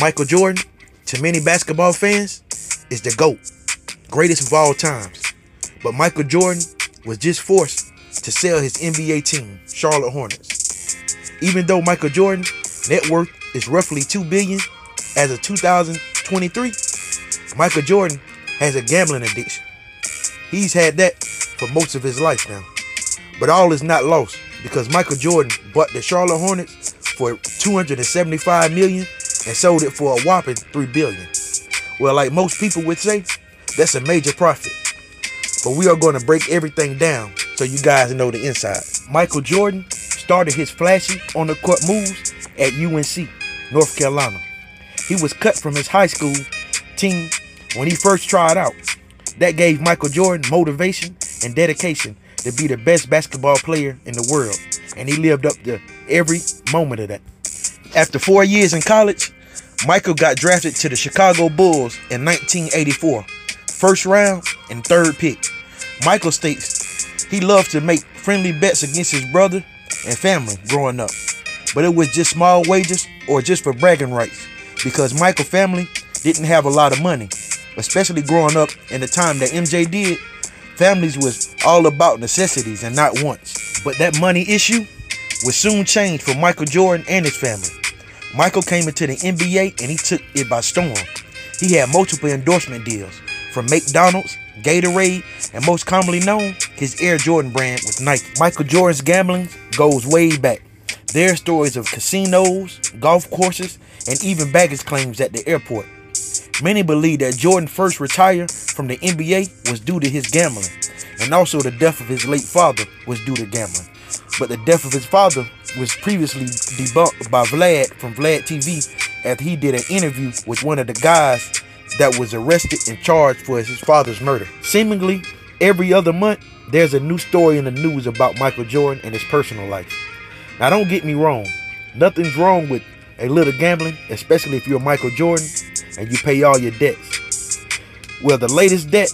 Michael Jordan, to many basketball fans, is the GOAT, greatest of all times. But Michael Jordan was just forced to sell his NBA team, Charlotte Hornets. Even though Michael Jordan's net worth is roughly $2 billion as of 2023, Michael Jordan has a gambling addiction. He's had that for most of his life now. But all is not lost, because Michael Jordan bought the Charlotte Hornets for $275 million and sold it for a whopping $3 billion. Well, like most people would say, that's a major profit. But we are going to break everything down so you guys know the inside. Michael Jordan started his flashy on-the-court moves at UNC, North Carolina. He was cut from his high school team when he first tried out. That gave Michael Jordan motivation and dedication to be the best basketball player in the world, and he lived up to every moment of that. After 4 years in college, Michael got drafted to the Chicago Bulls in 1984, first round and third pick. Michael states he loved to make friendly bets against his brother and family growing up, but it was just small wagers or just for bragging rights, because Michael's family didn't have a lot of money, especially growing up in the time that MJ did. Families was all about necessities and not wants. But that money issue would soon change for Michael Jordan and his family. Michael came into the NBA and he took it by storm. He had multiple endorsement deals from McDonald's, Gatorade, and most commonly known, his Air Jordan brand with Nike. Michael Jordan's gambling goes way back. There are stories of casinos, golf courses, and even baggage claims at the airport. Many believe that Jordan first retired from the NBA was due to his gambling, and also the death of his late father was due to gambling. But the death of his father was previously debunked by Vlad from Vlad TV after he did an interview with one of the guys that was arrested and charged for his father's murder. Seemingly every other month, there's a new story in the news about Michael Jordan and his personal life. Now don't get me wrong, nothing's wrong with a little gambling, especially if you're Michael Jordan and you pay all your debts. Well, the latest debt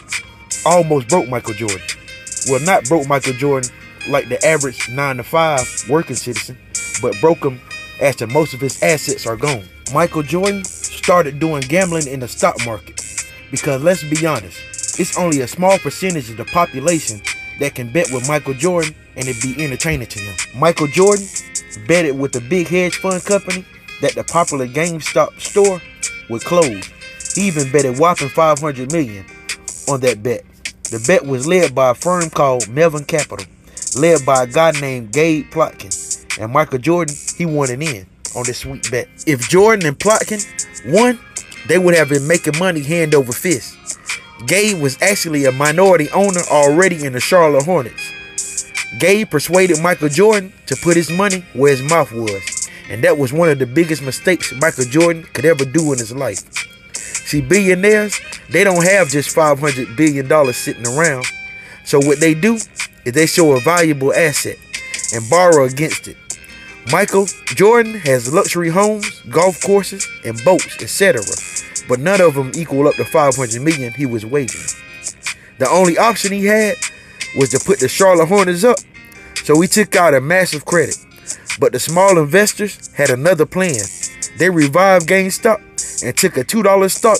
almost broke Michael Jordan. Well, not broke Michael Jordan like the average 9-to-5 working citizen, but broke him as to most of his assets are gone. Michael Jordan started doing gambling in the stock market because, let's be honest, it's only a small percentage of the population that can bet with Michael Jordan and it be entertaining to him. Michael Jordan betted with a big hedge fund company that the popular GameStop store would close. He even bet a whopping $500 million on that bet. The bet was led by a firm called Melvin Capital, led by a guy named Gabe Plotkin. And Michael Jordan, he won it in on this sweet bet. If Jordan and Plotkin won, they would have been making money hand over fist. Gabe was actually a minority owner already in the Charlotte Hornets. Gabe persuaded Michael Jordan to put his money where his mouth was. And that was one of the biggest mistakes Michael Jordan could ever do in his life. See, billionaires, they don't have just $500 billion sitting around. So what they do is they show a valuable asset and borrow against it. Michael Jordan has luxury homes, golf courses, and boats, etc. But none of them equal up to $500 million he was wagering. The only option he had was to put the Charlotte Hornets up, so he took out a massive credit. But the small investors had another plan. They revived GameStop and took a $2 stock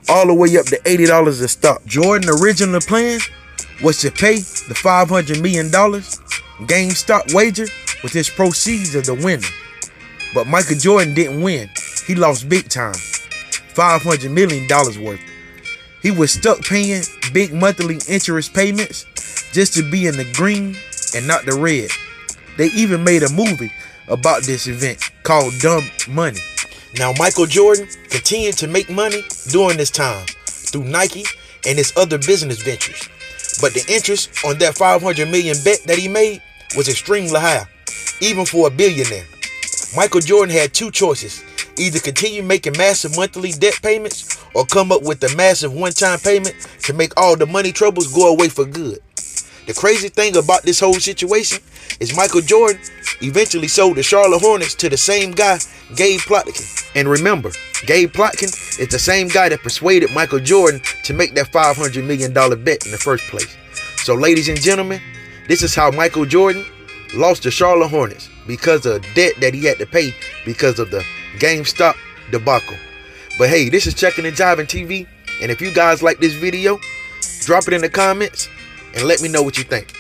all the way up to $80 a stock. Jordan's original plan was to pay the $500 million GameStop wager with his proceeds of the winning. But Michael Jordan didn't win. He lost big time, $500 million worth. He was stuck paying big monthly interest payments just to be in the green and not the red. They even made a movie about this event called Dumb Money. Now, Michael Jordan continued to make money during this time through Nike and his other business ventures. But the interest on that $500 million bet that he made was extremely high, even for a billionaire. Michael Jordan had two choices: either continue making massive monthly debt payments or come up with a massive one-time payment to make all the money troubles go away for good. The crazy thing about this whole situation is Michael Jordan eventually sold the Charlotte Hornets to the same guy, Gabe Plotkin. And remember, Gabe Plotkin is the same guy that persuaded Michael Jordan to make that $500 million bet in the first place. So ladies and gentlemen, this is how Michael Jordan lost the Charlotte Hornets, because of debt that he had to pay because of the GameStop debacle. But hey, this is Checking and Jiving TV, and if you guys like this video, drop it in the comments and let me know what you think.